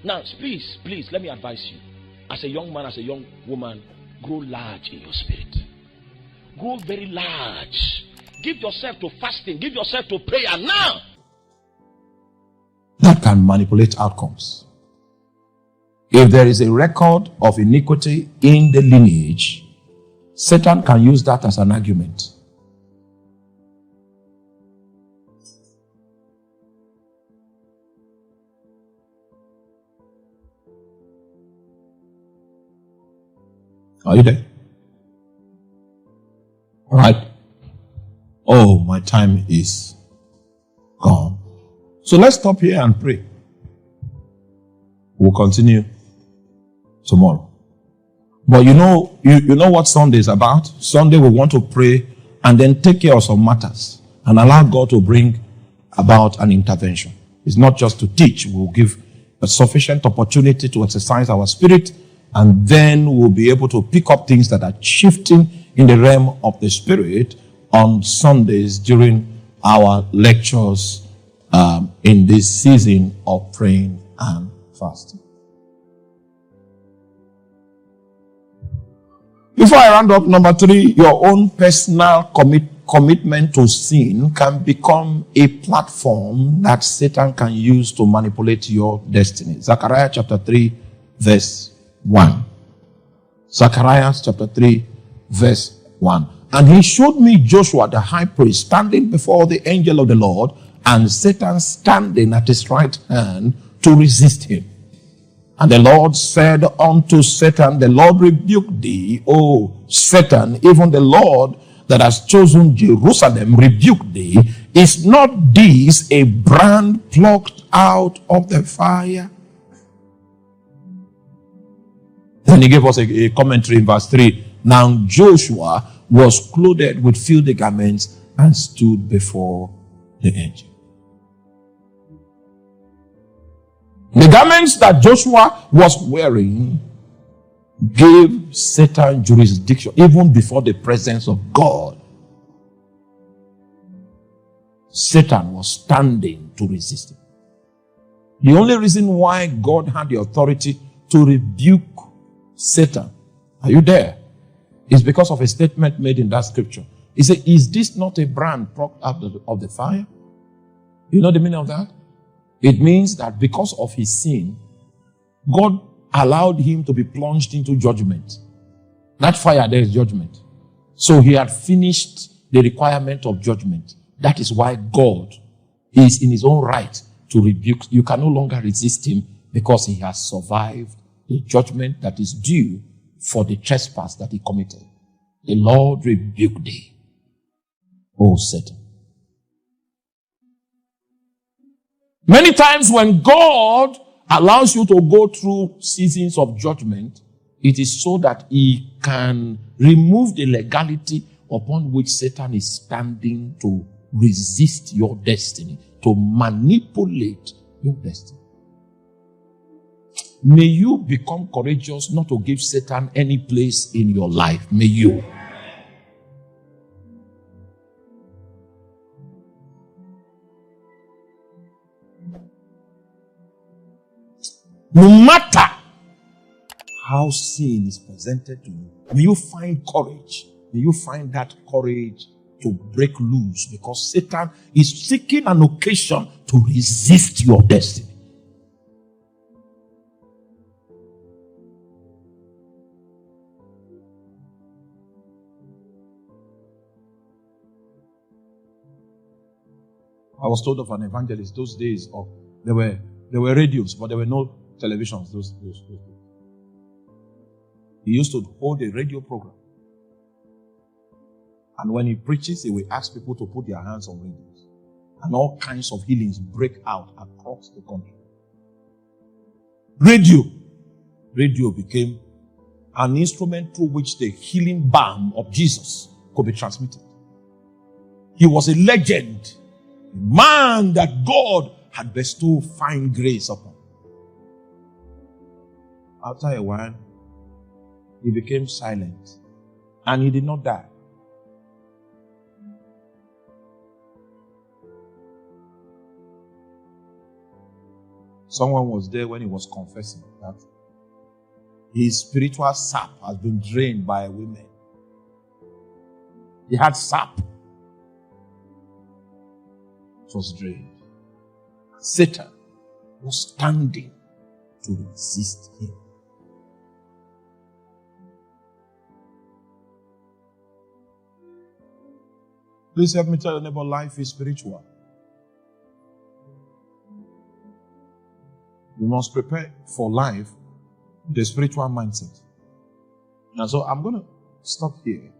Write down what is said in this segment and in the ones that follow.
Now, please, let me advise you. As a young man, as a young woman, grow large in your spirit. Grow very large. Give yourself to fasting. Give yourself to prayer now. That can manipulate outcomes. If there is a record of iniquity in the lineage, Satan can use that as an argument. Are you there? All right. Oh, my time is gone. So let's stop here and pray. We'll continue tomorrow. But you know what Sunday is about? Sunday we want to pray and then take care of some matters and allow God to bring about an intervention. It's not just to teach. We'll give a sufficient opportunity to exercise our spirit, and then we'll be able to pick up things that are shifting in the realm of the spirit on Sundays during our lectures in this season of praying and fasting. Before I round up, number 3, your own personal commitment to sin can become a platform that Satan can use to manipulate your destiny. Zechariah chapter 3, verse 1. Zechariah chapter 3, verse 1. And he showed me Joshua the high priest standing before the angel of the Lord, and Satan standing at his right hand to resist him. And the Lord said unto Satan, the Lord rebuke thee, O Satan, even the Lord that has chosen Jerusalem rebuke thee. Is not this a brand plucked out of the fire? Then he gave us a commentary in verse 3. Now Joshua was clothed with filthy garments and stood before the angel. The garments that Joshua was wearing gave Satan jurisdiction even before the presence of God. Satan was standing to resist him. The only reason why God had the authority to rebuke Satan, are you there? Is because of a statement made in that scripture. He said, is this not a brand plucked out of the fire? You know the meaning of that? It means that because of his sin, God allowed him to be plunged into judgment. That fire, there is judgment. So he had finished the requirement of judgment. That is why God is in his own right to rebuke. You can no longer resist him because he has survived the judgment that is due for the trespass that he committed. The Lord rebuked thee, O Satan. Many times when God allows you to go through seasons of judgment, it is so that he can remove the legality upon which Satan is standing to resist your destiny, to manipulate your destiny. May you become courageous not to give Satan any place in your life. May you. No matter how sin is presented to you, may you find courage. May you find that courage to break loose, because Satan is seeking an occasion to resist your destiny. I was told of an evangelist those days of there were radios, but there were no televisions. Those. He used to hold a radio program, and when he preaches, he will ask people to put their hands on radios, and all kinds of healings break out across the country. Radio became an instrument through which the healing balm of Jesus could be transmitted. He was a legend, a man that God had bestowed fine grace upon. After a while, he became silent, and he did not die. Someone was there when he was confessing that his spiritual sap has been drained by women. He had sap. It was drained. Satan was standing to resist him. Please help me tell your neighbor, life is spiritual. We must prepare for life with a spiritual mindset. And so I'm going to stop here.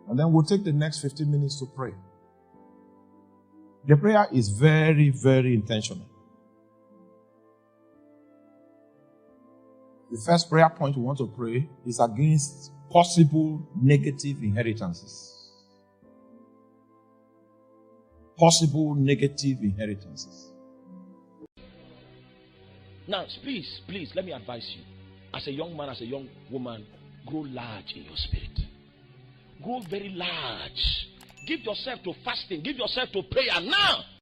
And then we'll take the next 15 minutes to pray. The prayer is very, very intentional. The first prayer point we want to pray is against possible negative inheritances. Possible negative inheritances. Now, please, let me advise you. As a young man, as a young woman, grow large in your spirit. Grow very large. Give yourself to fasting. Give yourself to prayer now.